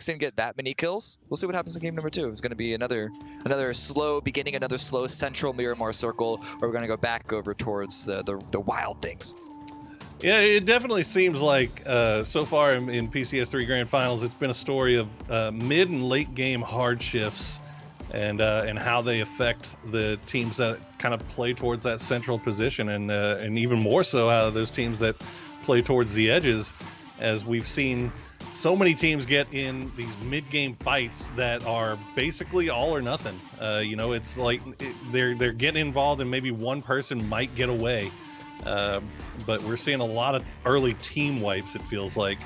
didn't get that many kills. We'll see what happens in game number 2. It's going to be another slow beginning, another slow central Miramar circle, where we're going to go back over towards the wild things. Yeah, it definitely seems like so far in PCS3 Grand Finals, it's been a story of mid and late game hard shifts and how they affect the teams that kind of play towards that central position, and even more so how those teams that play towards the edges, as we've seen so many teams get in these mid-game fights that are basically all or nothing. It's like they're getting involved and maybe one person might get away. But we're seeing a lot of early team wipes, it feels like.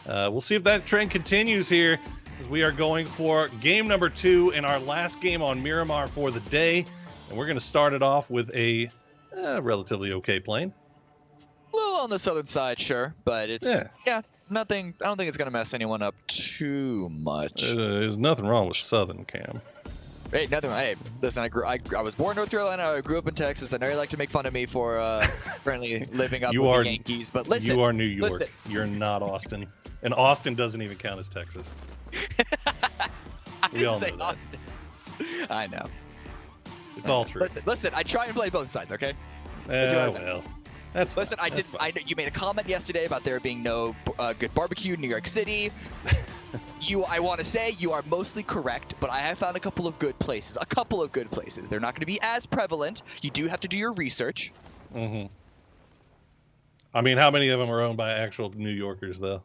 We'll see if that trend continues here, as we are going for game number 2 and our last game on Miramar for the day. And we're going to start it off with a relatively okay plane. A little on the southern side, sure, but it's nothing. I don't think it's going to mess anyone up too much. There's nothing wrong with Southern, Cam. Hey, nothing. Hey, listen, I was born in North Carolina. I grew up in Texas. I know you like to make fun of me for currently living up with the Yankees, but listen. You are New York. Listen. You're not Austin. And Austin doesn't even count as Texas. We all know that. Austin. I know. It's all true. Listen. I try and play both sides, okay? Well, that's listen. Fine. I know you made a comment yesterday about there being no good barbecue in New York City. I want to say you are mostly correct, but I have found a couple of good places. They're not going to be as prevalent. You do have to do your research. Mm-hmm. I mean, how many of them are owned by actual New Yorkers, though?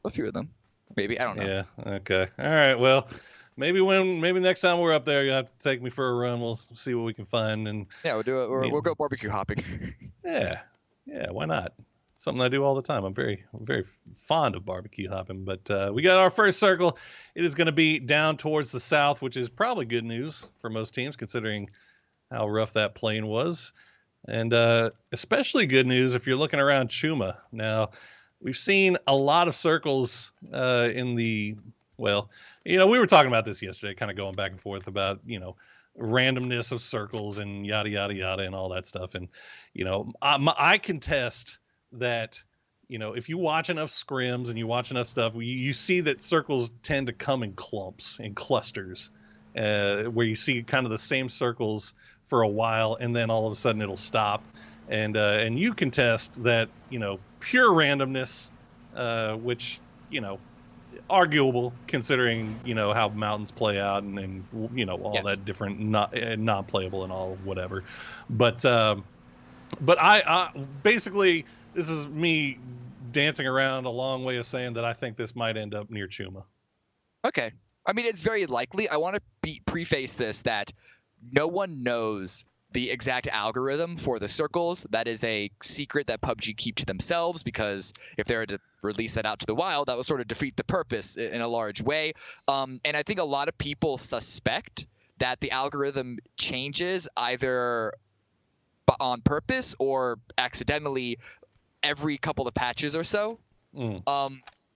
A few of them, maybe. I don't know. Yeah. Okay. All right. Well, maybe next time we're up there, you'll have to take me for a run. We'll see what we can find, and we'll do it. We'll go barbecue hopping. Yeah. Why not? Something I do all the time. I'm very fond of barbecue hopping. But we got our first circle. It is going to be down towards the south, which is probably good news for most teams, considering how rough that plane was. And especially good news if you're looking around Chuma. Now, we've seen a lot of circles in the, well, we were talking about this yesterday, kind of going back and forth about, randomness of circles and yada, yada, yada, and all that stuff. And, I contest that, if you watch enough scrims and you watch enough stuff, you see that circles tend to come in clumps, in clusters, where you see kind of the same circles for a while, and then all of a sudden it'll stop. And you contest that, pure randomness, which, arguable considering, how mountains play out and all that different, non-playable and all whatever. But I basically, this is me dancing around a long way of saying that I think this might end up near Chuma. Okay. I mean, it's very likely. I want to preface this that no one knows the exact algorithm for the circles. That is a secret that PUBG keep to themselves, because if they were to release that out to the wild, that would sort of defeat the purpose in a large way. And I think a lot of people suspect that the algorithm changes either on purpose or accidentally every couple of patches or so.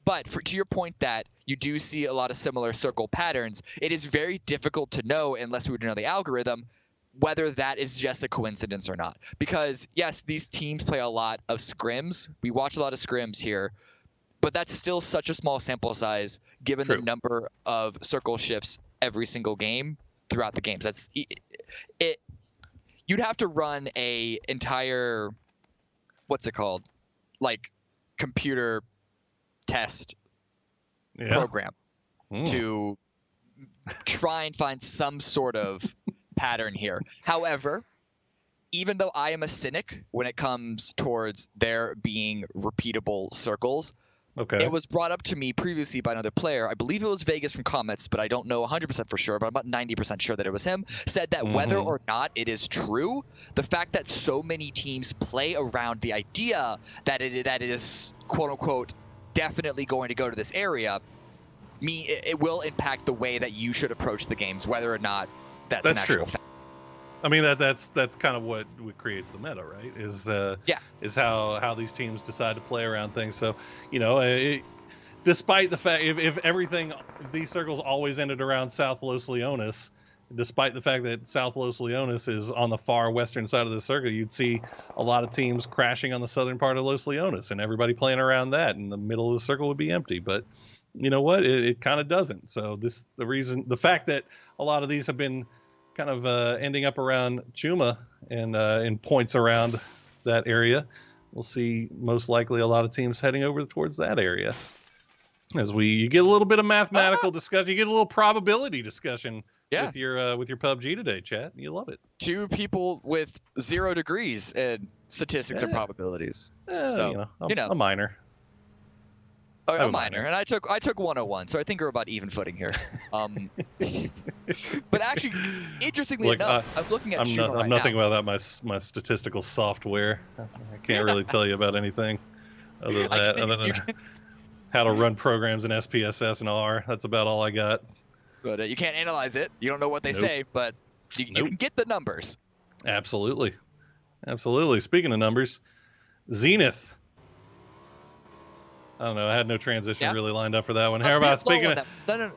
But to your point that you do see a lot of similar circle patterns, it is very difficult to know, unless we were to know the algorithm, whether that is just a coincidence or not. Because yes, these teams play a lot of scrims. We watch a lot of scrims here, but that's still such a small sample size given the number of circle shifts every single game throughout the games. That's it. You'd have to run a entire, what's it called, like computer test program to try and find some sort of pattern here. However, even though I am a cynic when it comes towards there being repeatable circles, it was brought up to me previously by another player. I believe it was Vegas from Comets, but I don't know 100% for sure, but I'm about 90% sure that it was him, said that whether or not it is true, the fact that so many teams play around the idea that it is, quote unquote, definitely going to go to this area, it will impact the way that you should approach the games, whether or not that's an actual fact. I mean, that's kind of what creates the meta, right? Is how these teams decide to play around things. So, despite the fact if everything, these circles always ended around South Los Leones, despite the fact that South Los Leones is on the far western side of the circle, you'd see a lot of teams crashing on the southern part of Los Leones, and everybody playing around that, and the middle of the circle would be empty. But you know what? It kind of doesn't. So the fact that a lot of these have been kind of ending up around Chuma and in points around that area, we'll see most likely a lot of teams heading over towards that area. As you get a little bit of mathematical discussion, you get a little probability discussion with your PUBG today, chat. You love it. 2 people with 0 degrees in statistics and probabilities. So a minor. A minor, and I took 101, so I think we're about even footing here. But actually, interestingly enough, I'm looking at Chuma right I'm nothing now. about that. My statistical software. I can't really tell you about anything other than how to run programs in SPSS and R. That's about all I got. But you can't analyze it. You don't know what they say, but you can get the numbers. Absolutely. Speaking of numbers, Zenith. I don't know. I had no transition really lined up for that one. How about speaking of... No.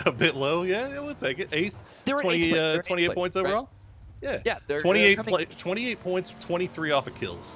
A bit low? Yeah, we'll take it. 8th? They were 28 points overall? Right? Yeah. They're 28 points, 23 off of kills.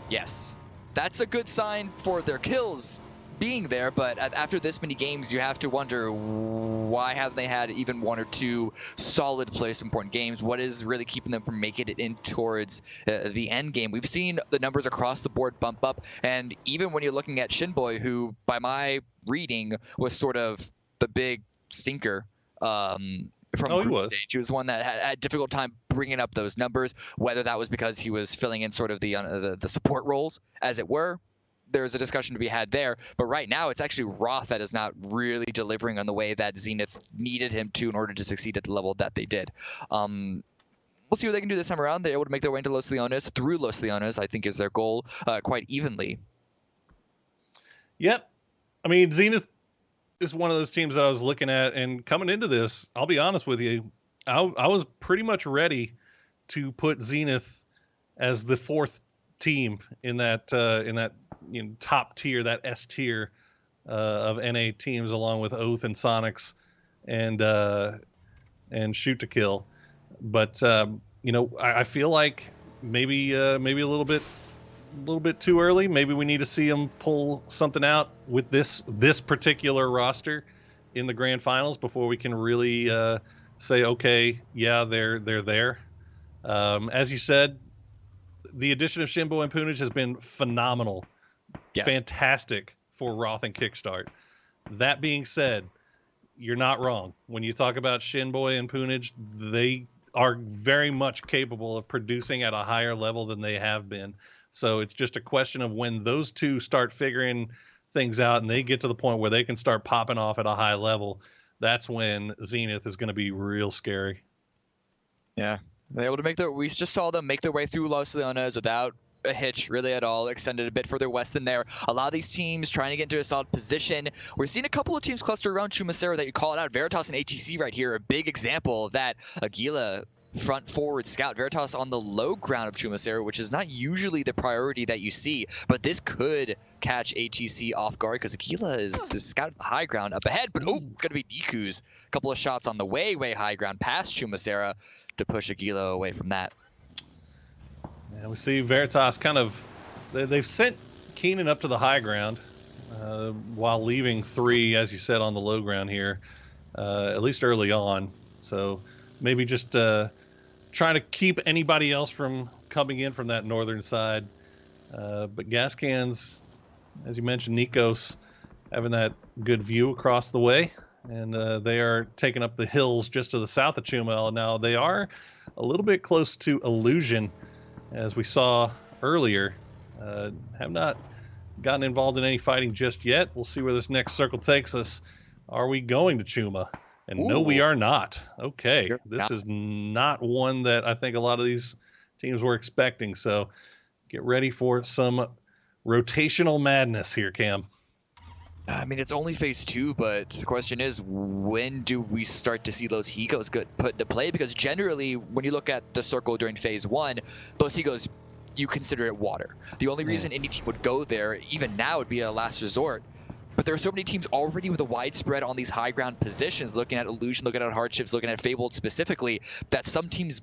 Yes. That's a good sign for their kills being there, but after this many games, you have to wonder why haven't they had even 1 or 2 solid placement point games? What is really keeping them from making it in towards the end game? We've seen the numbers across the board bump up, and even when you're looking at Shinboy, who by my reading was sort of the big stinker from group stage. He was one that had a difficult time bringing up those numbers, whether that was because he was filling in sort of the support roles, as it were. There's a discussion to be had there, but right now it's actually Roth that is not really delivering on the way that Zenith needed him to in order to succeed at the level that they did. We'll see what they can do this time around. They're able to make their way into Los Leones through Los Leones, I think is their goal, quite evenly. Yep. I mean, Zenith is one of those teams that I was looking at, and coming into this, I'll be honest with you, I was pretty much ready to put Zenith as the 4th team in that top tier, that S tier of NA teams, along with Oath and Sonics and Shoot to Kill. But I feel like maybe a little bit too early. Maybe we need to see them pull something out with this particular roster in the grand finals before we can really say, okay, yeah, they're there. As you said, the addition of Shinboy and Punage has been phenomenal. Yes. Fantastic for Roth and Kickstart. That being said, you're not wrong. When you talk about Shinboy and Punage, they are very much capable of producing at a higher level than they have been. So it's just a question of when those two start figuring things out and they get to the point where they can start popping off at a high level, that's when Zenith is going to be real scary. Yeah. They're able to we just saw them make their way through Los Leones without a hitch really at all, extended a bit further west than there. A lot of these teams trying to get into a solid position. We're seeing a couple of teams cluster around Chumacero that you call it out. Veritas and ATC right here, a big example of that. Aguila, front forward scout. Veritas on the low ground of Chumacero, which is not usually the priority that you see, but this could catch ATC off guard because Aguila is scout the high ground up ahead, but it's going to be Deku's. A couple of shots on the way high ground past Chumacero to push Aguila away from that. Yeah, we see Veritas they've sent Keenan up to the high ground while leaving 3, as you said, on the low ground here, at least early on. So maybe just trying to keep anybody else from coming in from that northern side. But Gascans, as you mentioned, Nikos having that good view across the way. And they are taking up the hills just to the south of Chumel. Now, they are a little bit close to Illusion, as we saw earlier. Have not gotten involved in any fighting just yet. We'll see where this next circle takes us. Are we going to Chuma? And no, we are not. Okay, this is not one that I think a lot of these teams were expecting. So get ready for some rotational madness here, Cam. I mean, it's only phase 2, but the question is, when do we start to see those Higos get put into play? Because generally, when you look at the circle during phase 1, those Higos, you consider it water. The only reason any team would go there, even now, would be a last resort. But there are so many teams already with a widespread on these high ground positions, looking at Illusion, looking at Hardships, looking at Fabled specifically, that some teams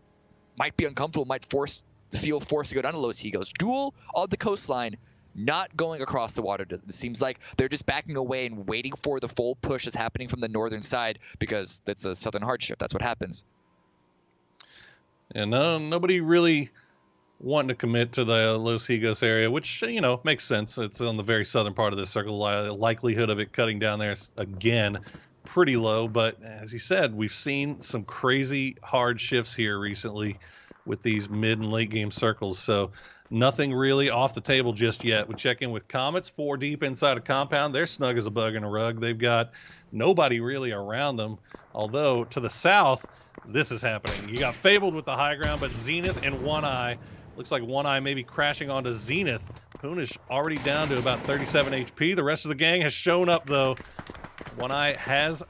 might be uncomfortable, might feel forced to go down to Los Higos. Duel on the coastline not going across the water. It seems like they're just backing away and waiting for the full push that's happening from the northern side because it's a southern hardship. That's what happens. And nobody really wanting to commit to the Los Higos area, which, makes sense. It's on the very southern part of this circle. Likelihood of it cutting down there is, again, pretty low. But as you said, we've seen some crazy hard shifts here recently with these mid and late game circles. So nothing really off the table just yet. We check in with Comets, 4 deep inside a compound. They're snug as a bug in a rug. They've got nobody really around them. Although to the south, this is happening. You got Fabled with the high ground, but Zenith and One Eye. Looks like One Eye maybe crashing onto Zenith. Punish already down to about 37 HP. The rest of the gang has shown up, though. One Eye has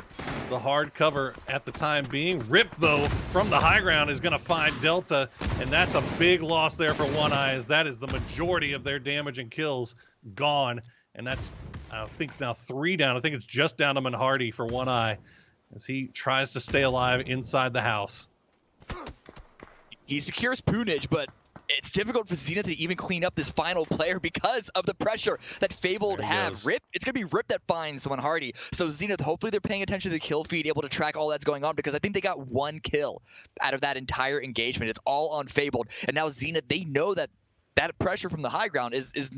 the hard cover at the time being. Rip, though, from the high ground is going to find Delta, and that's a big loss there for One Eye, as that is the majority of their damage and kills gone. And that's, I think, now 3 down. I think it's just down to Manhardy for One Eye as he tries to stay alive inside the house. He secures Punage, but it's difficult for Zenith to even clean up this final player because of the pressure that Fabled have. Rip, it's going to be Rip that finds someone Hardy. So Zenith, hopefully they're paying attention to the kill feed, able to track all that's going on, because I think they got 1 kill out of that entire engagement. It's all on Fabled. And now Zenith, they know that that pressure from the high ground is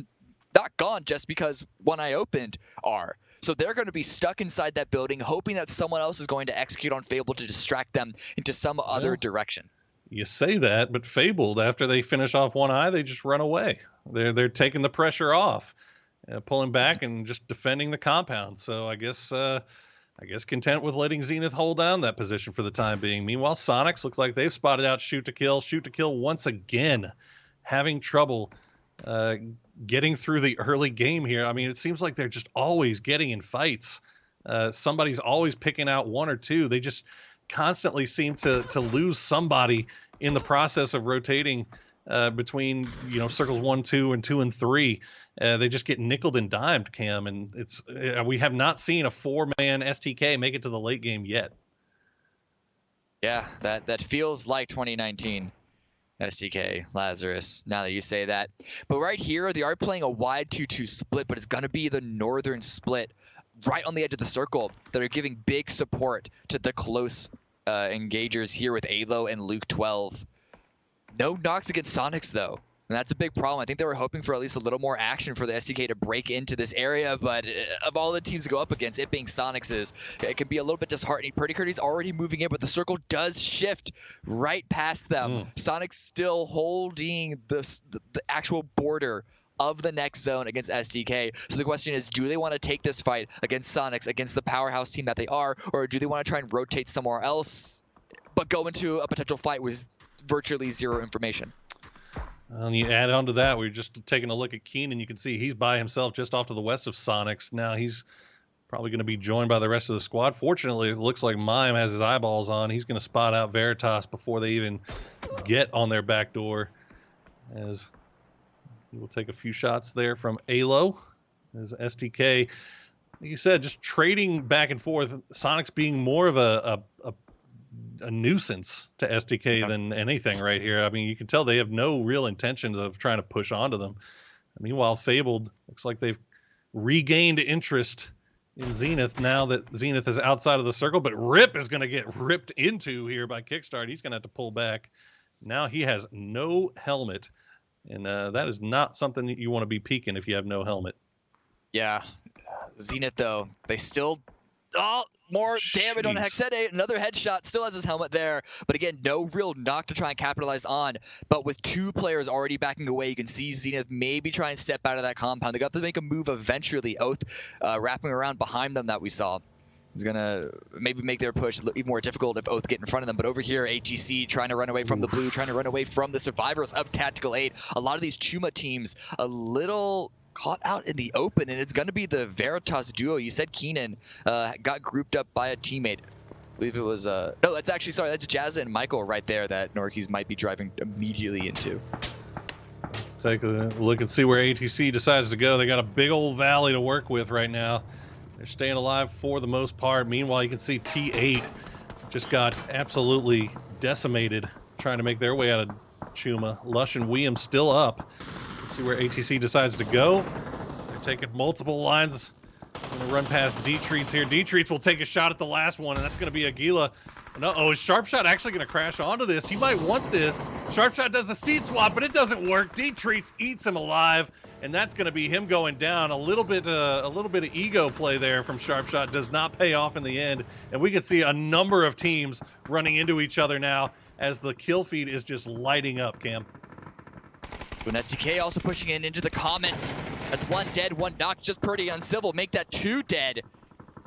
not gone just because One Eye opened R. So they're going to be stuck inside that building, hoping that someone else is going to execute on Fabled to distract them into some other direction. You say that, but Fabled, after they finish off One Eye, they just run away. They're taking the pressure off, pulling back and just defending the compound. So I guess content with letting Zenith hold down that position for the time being. Meanwhile, Sonics looks like they've spotted out Shoot to Kill once again, having trouble getting through the early game here. I mean, it seems like they're just always getting in fights. Somebody's always picking out 1 or 2. They just constantly seem to lose somebody in the process of rotating between circles 1, 2, and 2 and 3. They just get nickeled and dimed, Cam, and it's we have not seen a 4-man STK make it to the late game yet. Yeah, that feels like 2019 STK Lazarus. Now that you say that, but right here they are playing a wide 2-2 split, but it's gonna be the northern split right on the edge of the circle that are giving big support to the close engagers here with Alo and Luke 12. No knocks against Sonics, though. And that's a big problem. I think they were hoping for at least a little more action for the SDK to break into this area, but of all the teams to go up against, it being Sonics, it can be a little bit disheartening. Purdy Curdy's already moving in, but the circle does shift right past them. Sonics still holding the actual border of the next zone against SDK. So the question is, do they want to take this fight against Sonics, against the powerhouse team that they are, or do they want to try and rotate somewhere else, but go into a potential fight with virtually 0 information? And you add on to that, we're just taking a look at Keenan. You can see he's by himself just off to the west of Sonics. Now he's probably going to be joined by the rest of the squad. Fortunately, it looks like Mime has his eyeballs on. He's going to spot out Veritas before they even get on their back door, as we'll take a few shots there from Alo. As STK, like you said, just trading back and forth. Sonics being more of a nuisance to STK than anything right here. I mean, you can tell they have no real intentions of trying to push onto them. Meanwhile, Fabled looks like they've regained interest in Zenith now that Zenith is outside of the circle, but Rip is going to get ripped into here by Kickstart. He's going to have to pull back. Now he has no helmet. And that is not something that you want to be peeking if you have no helmet. Yeah. Zenith, though, they still... more damage on Hexede. Another headshot. Still has his helmet there. But again, no real knock to try and capitalize on. But with 2 players already backing away, you can see Zenith maybe try and step out of that compound. They got to make a move eventually. Oath wrapping around behind them that we saw. He's going to maybe make their push even more difficult if Oath get in front of them. But over here, ATC trying to run away from the blue, trying to run away from the survivors of Tactical 8. A lot of these Chuma teams a little caught out in the open, and it's going to be the Veritas duo. You said Keenan got grouped up by a teammate. I believe it was... no, that's actually... Sorry, that's Jazza and Michael right there that Norkeys might be driving immediately into. Take a look and see where ATC decides to go. They got a big old valley to work with right now. They're staying alive for the most part. Meanwhile, you can see T8 just got absolutely decimated trying to make their way out of Chuma. Lush and Weem still up. Let's see where ATC decides to go. They're taking multiple lines. I'm going to run past D-Treats here. D-Treats will take a shot at the last one, and that's going to be Aguila. And uh-oh, is Sharpshot actually going to crash onto this? He might want this. Sharpshot does a seat swap, but it doesn't work. D-Treats eats him alive, and that's going to be him going down. A little bit of ego play there from Sharpshot does not pay off in the end, and we can see a number of teams running into each other now as the kill feed is just lighting up, Cam. And SDK also pushing in into the comments. That's one dead, one knocked. Just Purdy on Civil. Make that two dead.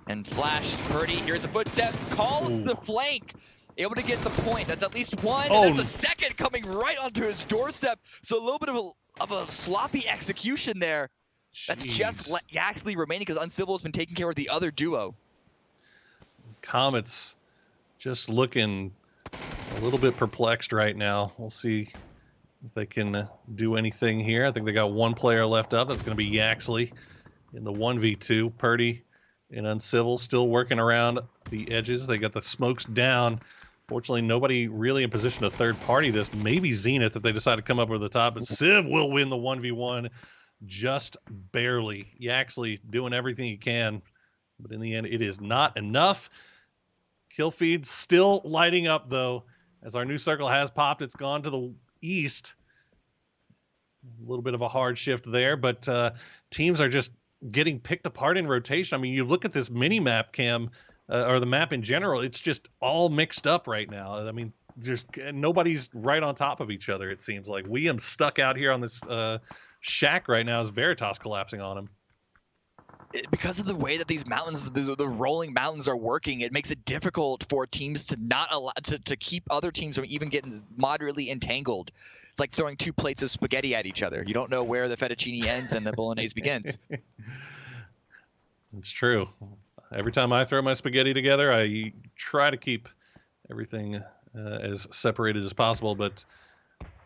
And Flash, Purdy, here's the footsteps. Calls the flank. Able to get the point. That's at least one. Oh. And that's a second coming right onto his doorstep. So a little bit of a sloppy execution there. That's just Yaxley remaining because Uncivil has been taking care of the other duo. Comets just looking a little bit perplexed right now. We'll see if they can do anything here. I think they got one player left up. That's going to be Yaxley in the 1v2. Purdy and Uncivil still working around the edges. They got the smokes down. Fortunately, nobody really in position to third party this. Maybe Zenith if they decide to come up over the top. But Civ will win the 1v1 just barely. Yaxley doing everything he can. But in the end, it is not enough. Kill feed still lighting up, though, as our new circle has popped. It's gone to the east. A little bit of a hard shift there, but teams are just getting picked apart in rotation. I mean, you look at this mini map, Cam, or the map in general, it's just all mixed up right now. I mean, there's nobody's right on top of each other, it seems like. William's stuck out here on this shack right now as Veritas collapsing on him. Because of the way that these mountains, the rolling mountains are working, it makes it difficult for teams to not allow to keep other teams from even getting moderately entangled. It's like throwing two plates of spaghetti at each other. You don't know where the fettuccine ends and the bolognese begins. It's true. Every time I throw my spaghetti together, I try to keep everything as separated as possible, but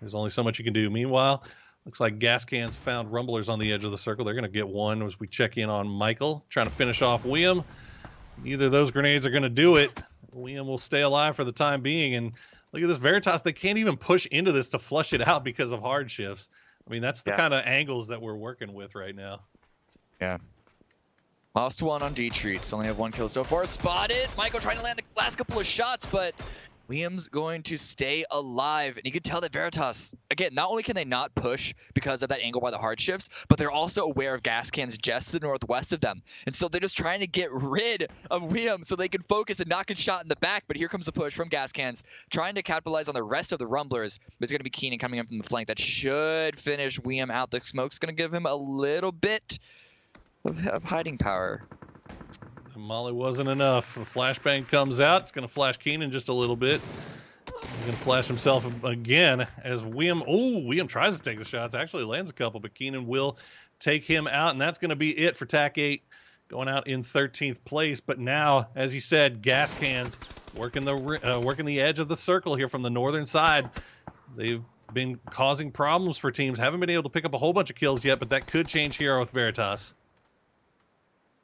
there's only so much you can do. Meanwhile, looks like Gascans found Rumblers on the edge of the circle. They're going to get one as we check in on Michael, trying to finish off William. Neither of those grenades are going to do it. William will stay alive for the time being. And look at this Veritas. They can't even push into this to flush it out because of hard shifts. I mean, that's the kind of angles that we're working with right now. Yeah. Lost one on D-Treats. Only have one kill so far. Spotted. Michael trying to land the last couple of shots, but William's going to stay alive. And you can tell that Veritas, again, not only can they not push because of that angle by the hard shifts, but they're also aware of Gascans just to the northwest of them. And so they're just trying to get rid of William so they can focus and not get shot in the back. But here comes the push from Gascans, trying to capitalize on the rest of the Rumblers. But it's going to be Keenan coming in from the flank. That should finish William out. The smoke's going to give him a little bit of hiding power. Molly wasn't enough. The flashbang comes out. It's going to flash Keenan just a little bit. He's going to flash himself again as William. Oh, William tries to take the shots. Actually lands a couple, but Keenan will take him out, and that's going to be it for TAC 8, going out in 13th place. But now, as you said, Gascans working the edge of the circle here from the northern side. They've been causing problems for teams. Haven't been able to pick up a whole bunch of kills yet, but that could change here with Veritas.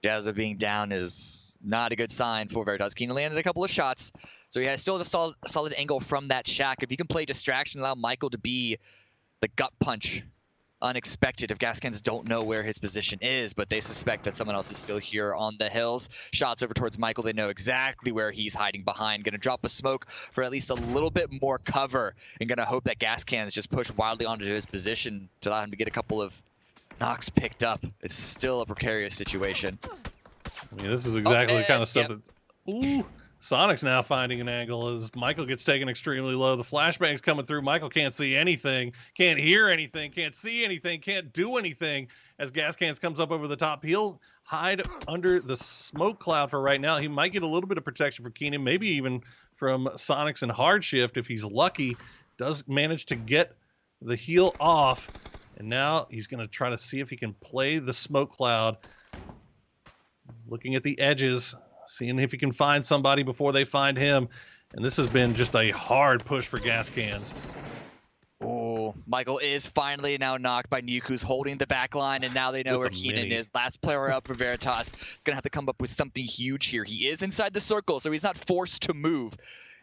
Jazza being down is not a good sign for Veritas. Keenan landed a couple of shots, so he has still a solid angle from that shack. If you can play distraction, allow Michael to be the gut punch unexpected if Gascans don't know where his position is, but they suspect that someone else is still here on the hills. Shots over towards Michael. They know exactly where he's hiding behind. Going to drop a smoke for at least a little bit more cover and going to hope that Gascans just push wildly onto his position to allow him to get a couple of knocks picked up. It's still a precarious situation. I mean, this is exactly the kind of stuff that... Ooh, Sonic's now finding an angle as Michael gets taken extremely low. The flashbang's coming through. Michael can't see anything, can't hear anything, can't see anything, can't do anything as Gascans comes up over the top. He'll hide under the smoke cloud for right now. He might get a little bit of protection from Keenan, maybe even from Sonics and Hard Shift if he's lucky. Does manage to get the heal off. And now he's going to try to see if he can play the smoke cloud. Looking at the edges, seeing if he can find somebody before they find him. And this has been just a hard push for Gascans. Oh, Michael is finally now knocked by Nuke, who's holding the back line, and now they know where Keenan is. Last player up for Veritas. Gonna have to come up with something huge here. He is inside the circle, so he's not forced to move.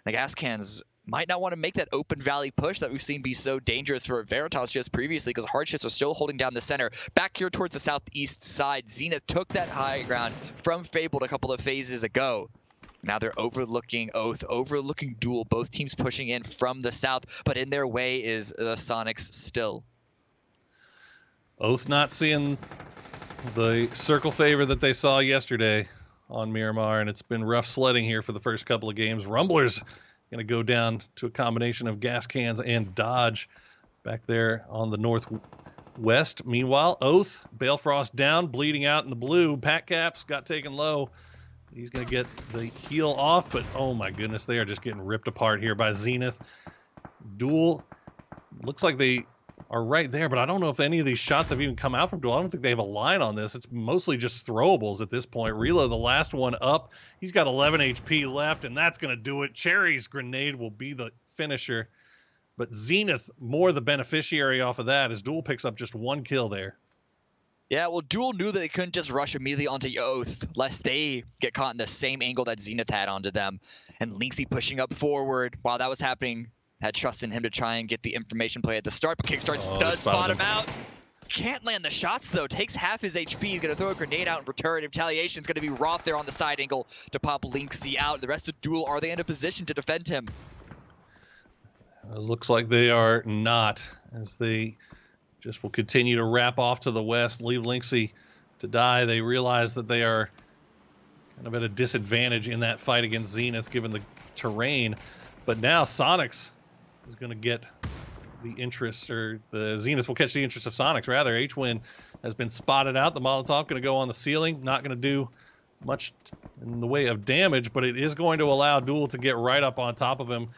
The Gascans might not want to make that open valley push that we've seen be so dangerous for Veritas just previously, because Hardships are still holding down the center. Back here towards the southeast side, Zenith took that high ground from Fabled a couple of phases ago. Now they're overlooking Oath, overlooking Duel, both teams pushing in from the south, but in their way is the Sonics still. Oath not seeing the circle favor that they saw yesterday on Miramar, and it's been rough sledding here for the first couple of games. Rumblers going to go down to a combination of Gascans and Dodge back there on the northwest. Meanwhile, Oath, Balefrost down, bleeding out in the blue. Pat Caps got taken low. He's going to get the heal off, but oh my goodness, they are just getting ripped apart here by Zenith. Duel, looks like they are right there, but I don't know if any of these shots have even come out from Duel. I don't think they have a line on this. It's mostly just throwables at this point. Relo, the last one up. He's got 11 HP left, and that's going to do it. Cherry's grenade will be the finisher, but Zenith more the beneficiary off of that as Duel picks up just one kill there. Yeah, well, Duel knew that they couldn't just rush immediately onto Oath, lest they get caught in the same angle that Zenith had onto them. And Lynxy pushing up forward while that was happening, had trust in him to try and get the information play at the start, but Kickstart does spot him out. Can't land the shots, though. Takes half his HP. He's going to throw a grenade out in return. Retaliation is going to be Roth there on the side angle to pop Lynxy out. The rest of Duel, are they in a position to defend him? It looks like they are not, as they just will continue to wrap off to the west, leave Lynxy to die. They realize that they are kind of at a disadvantage in that fight against Zenith, given the terrain. But now Sonics is going to get the interest, or the Zenith will catch the interest of Sonics, rather. H-Win has been spotted out. The Molotov going to go on the ceiling. Not going to do much in the way of damage, but it is going to allow Duel to get right up on top of him.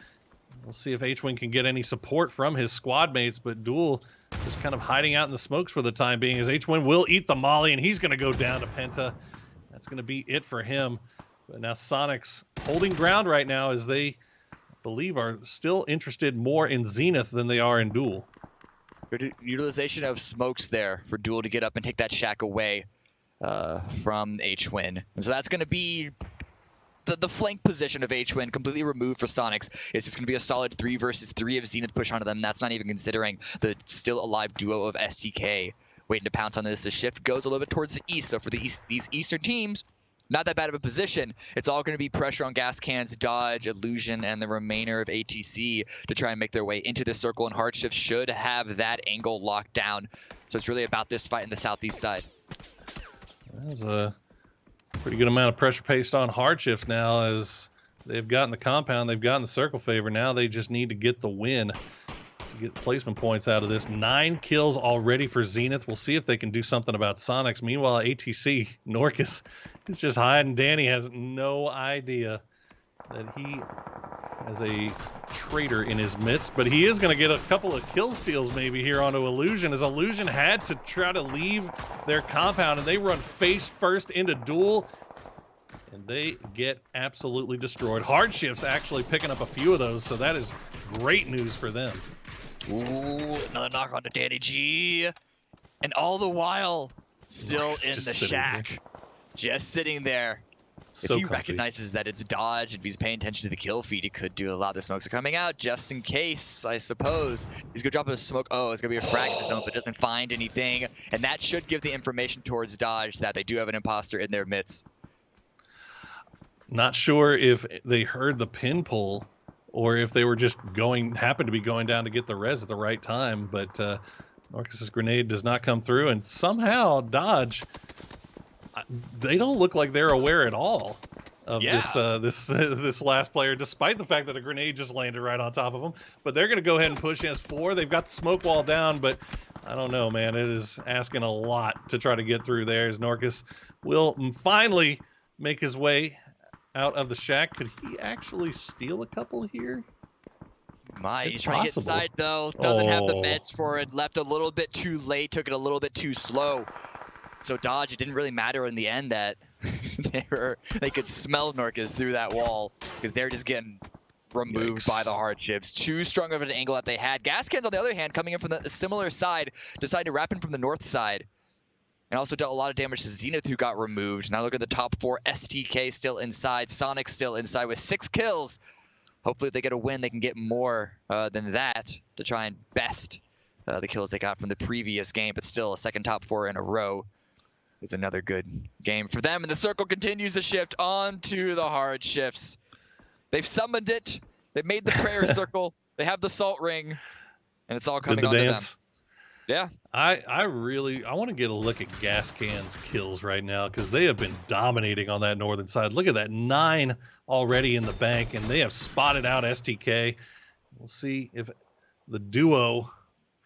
We'll see if H-Win can get any support from his squad mates, but Duel just kind of hiding out in the smokes for the time being, as H-Win will eat the molly, and he's going to go down to Penta. That's going to be it for him. But now Sonics holding ground right now, as they believe are still interested more in Zenith than they are in Duel. Good utilization of smokes there for Duel to get up and take that shack away from H-Win. And so that's going to be the flank position of H-Win completely removed for Sonics. It's just going to be a solid 3 versus 3 of Zenith push onto them. That's not even considering the still alive duo of STK waiting to pounce on this. The shift goes a little bit towards the east. So for these eastern teams, not that bad of a position. It's all going to be pressure on Gascans, Dodge, Illusion, and the remainder of ATC to try and make their way into this circle, and Hardshift should have that angle locked down. So it's really about this fight in the southeast side. There's a pretty good amount of pressure placed on Hardshift now, as they've gotten the compound, they've gotten the circle favor. Now they just need to get the win to get placement points out of this. 9 kills already for Zenith. We'll see if they can do something about Sonics. Meanwhile, ATC, Norcus is just hiding. Danny has no idea that he has a traitor in his midst, but he is going to get a couple of kill steals maybe here onto Illusion, as Illusion had to try to leave their compound, and they run face first into Duel, and they get absolutely destroyed. Hardshift's actually picking up a few of those, so that is great news for them. Ooh, another knock on to Danny G. And all the while, still in the shack. Just sitting there. So if he comfy. recognizes that it's Dodge, if he's paying attention to the kill feed, he could do a lot. The smokes are coming out just in case, I suppose. He's going to drop a smoke. Oh, it's going to be a frag in the zone, but doesn't find anything. And that should give the information towards Dodge that they do have an imposter in their midst. Not sure if they heard the pin pull or if they were just happened to be going down to get the res at the right time, but Norcus's grenade does not come through, and somehow Dodge, they don't look like they're aware at all of this last player, despite the fact that a grenade just landed right on top of them. But they're going to go ahead and push as 4. They've got the smoke wall down, but I don't know, man. It is asking a lot to try to get through there, as Norcus will finally make his way out of the shack. Could he actually steal a couple here? He's trying to get inside, though. Doesn't have the meds for it. Left a little bit too late. Took it a little bit too slow. So Dodge, it didn't really matter in the end that they could smell Norcus through that wall, because they're just getting removed by the Hardships. Too strong of an angle that they had. Gascans, on the other hand, coming in from the similar side, decided to wrap in from the north side. And also dealt a lot of damage to Zenith, who got removed. Now look at the top 4. STK still inside. Sonic still inside with 6 kills. Hopefully, if they get a win, they can get more than that to try and best the kills they got from the previous game. But still, a second top 4 in a row is another good game for them. And the circle continues to shift onto the hard shifts. They've summoned it. They made the prayer circle. They have the salt ring, and it's all coming onto them. Yeah. I want to get a look at Gascans kills right now because they have been dominating on that northern side. Look at that, 9 already in the bank, and they have spotted out STK. We'll see if the duo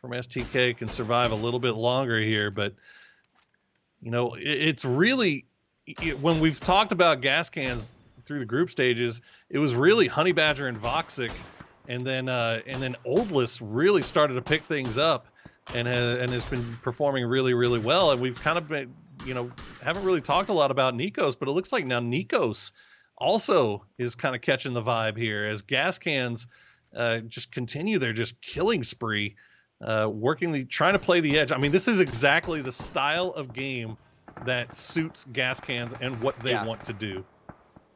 from STK can survive a little bit longer here, but you know, it's really, when we've talked about Gascans through the group stages, it was really Honey Badger and Voxic, and then Oldless really started to pick things up and has been performing really, really well. And we've kind of been, you know, haven't really talked a lot about Nikos, but it looks like now Nikos also is kind of catching the vibe here as Gascans just continue their just killing spree, trying to play the edge. I mean, this is exactly the style of game that suits Gascans and what they want to do.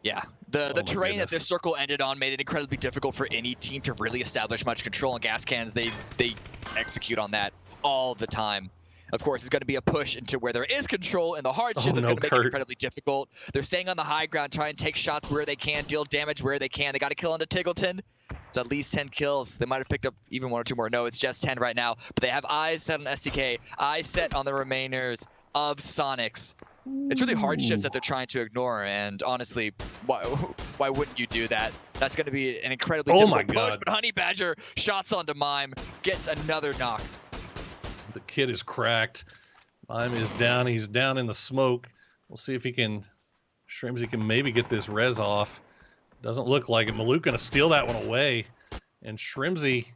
Yeah, the terrain that this circle ended on made it incredibly difficult for any team to really establish much control. And Gascans, they execute on that all the time. Of course, it's going to be a push into where there is control, and the hardship is going to make it incredibly difficult. They're staying on the high ground, trying to take shots where they can, deal damage where they can. They got to kill onto Tiggleton. It's at least 10 kills. They might have picked up even 1 or 2 more. No, it's just 10 right now. But they have eyes set on STK, eyes set on the remainers of Sonics. It's really hard shifts that they're trying to ignore, and honestly, why wouldn't you do that? That's going to be an incredibly difficult push, but Honey Badger shots onto Mime, gets another knock. The kid is cracked. Mime is down. He's down in the smoke. We'll see if Shrimzy can maybe get this res off. Doesn't look like it. Maluk going to steal that one away, and Shrimzy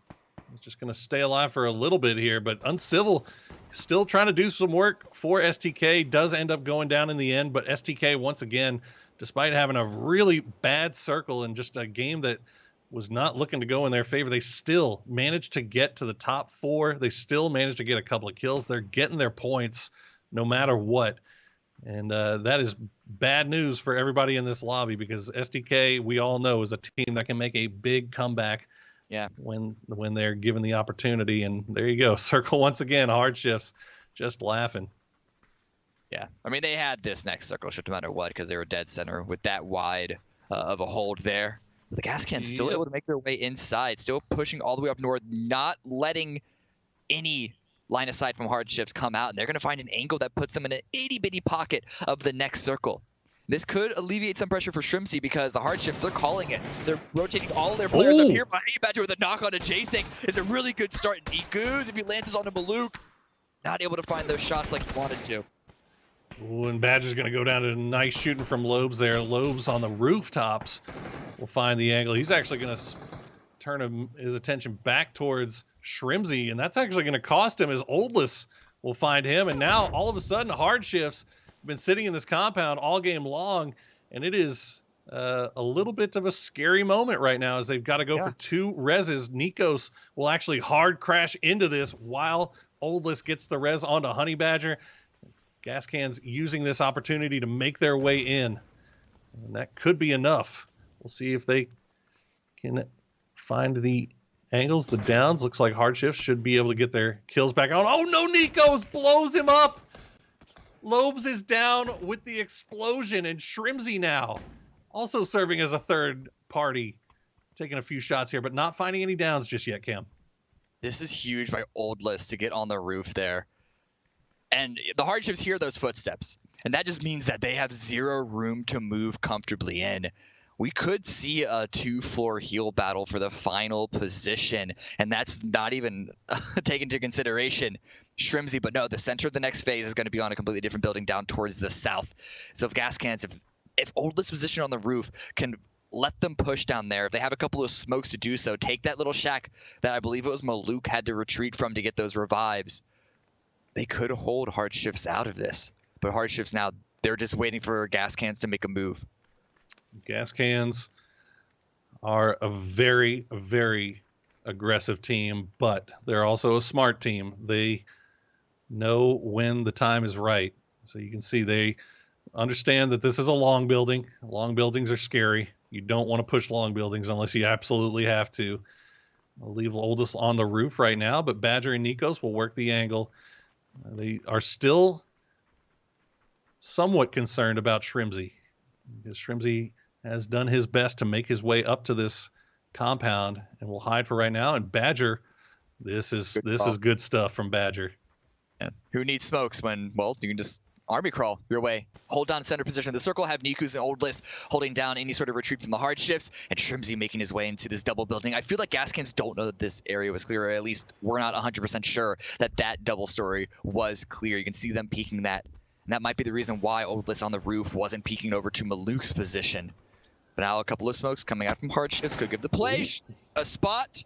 is just going to stay alive for a little bit here, but Uncivil still trying to do some work for STK, does end up going down in the end, but STK, once again, despite having a really bad circle and just a game that was not looking to go in their favor, they still managed to get to the top 4. They still managed to get a couple of kills. They're getting their points no matter what. And that is bad news for everybody in this lobby because STK, we all know, is a team that can make a big comeback. Yeah, when they're given the opportunity. And there you go. Circle once again, hard shifts, just laughing. Yeah, I mean, they had this next circle shift no matter what because they were dead center with that wide of a hold there. The Gascans still able to make their way inside, still pushing all the way up north, not letting any line of sight from hard shifts come out. And they're going to find an angle that puts them in an itty-bitty pocket of the next circle. This could alleviate some pressure for Shrimzy because the hard shifts, they're calling it. They're rotating all their players up here. Honey Badger with a knock on adjacent is a really good start. And Goose, if he lands it on a Maluk, not able to find those shots like he wanted to. Ooh, and Badger's going to go down to nice shooting from Lobes there. Lobes on the rooftops will find the angle. He's actually going to turn his attention back towards Shrimzy, and that's actually going to cost him as Oldless will find him. And now, all of a sudden, hard shifts been sitting in this compound all game long, and it is a little bit of a scary moment right now as they've got to go for 2 reses. Nikos will actually hard crash into this while Oldless gets the res onto Honey Badger. Gascans using this opportunity to make their way in, and that could be enough. We'll see if they can find the angles, the downs. Looks like hard shifts should be able to get their kills back on. Oh no, Nikos blows him up. Lobes is down with the explosion, and Shrimzy now also serving as a third party, taking a few shots here, but not finding any downs just yet, Cam. This is huge by Oldless to get on the roof there. And the hard shifts hear those footsteps, and that just means that they have 0 room to move comfortably in. We could see a 2-floor heal battle for the final position, and that's not even taken into consideration Shrimzy. But no, the center of the next phase is going to be on a completely different building down towards the south. So if Gascans, if Oldless position on the roof can let them push down there, if they have a couple of smokes to do so, take that little shack that I believe it was Maluk had to retreat from to get those revives, they could hold hard shifts out of this. But hard shifts now, they're just waiting for Gascans to make a move. Gascans are a very, very aggressive team, but they're also a smart team. They know when the time is right. So you can see they understand that this is a long building. Long buildings are scary. You don't want to push long buildings unless you absolutely have to. I'll leave Oldest on the roof right now, but Badger and Nikos will work the angle. They are still somewhat concerned about Shrimsy, because Shrimsy has done his best to make his way up to this compound and will hide for right now. And Badger, this is good stuff from Badger. Yeah. Who needs smokes when, well, you can just army crawl your way. Hold down center position of the circle, have Niku's and Oldless holding down any sort of retreat from the hard shifts, and Shrimsy making his way into this double building. I feel like Gascans don't know that this area was clear, or at least we're not 100% sure that that double story was clear. You can see them peeking that, and that might be the reason why Oldless on the roof wasn't peeking over to Maluk's position. But now a couple of smokes coming out from hard shifts could give the play a spot.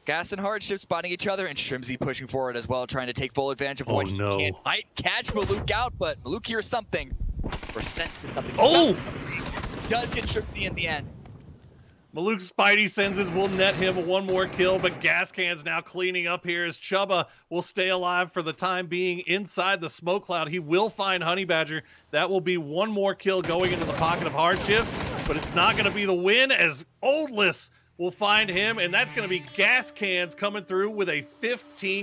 Gas and hard shift spotting each other, and Shrimsy pushing forward as well, trying to take full advantage of what he can. Might catch Maluk out, but Maluk hears something, or senses something. Oh! Does get Shrimsy in the end. Maluk's Spidey senses will net him one more kill, but Gascan's now cleaning up here as Chubba will stay alive for the time being inside the smoke cloud. He will find Honey Badger. That will be one more kill going into the pocket of hard shifts, but it's not going to be the win as Oldless will find him, and that's going to be Gascans coming through with a 15.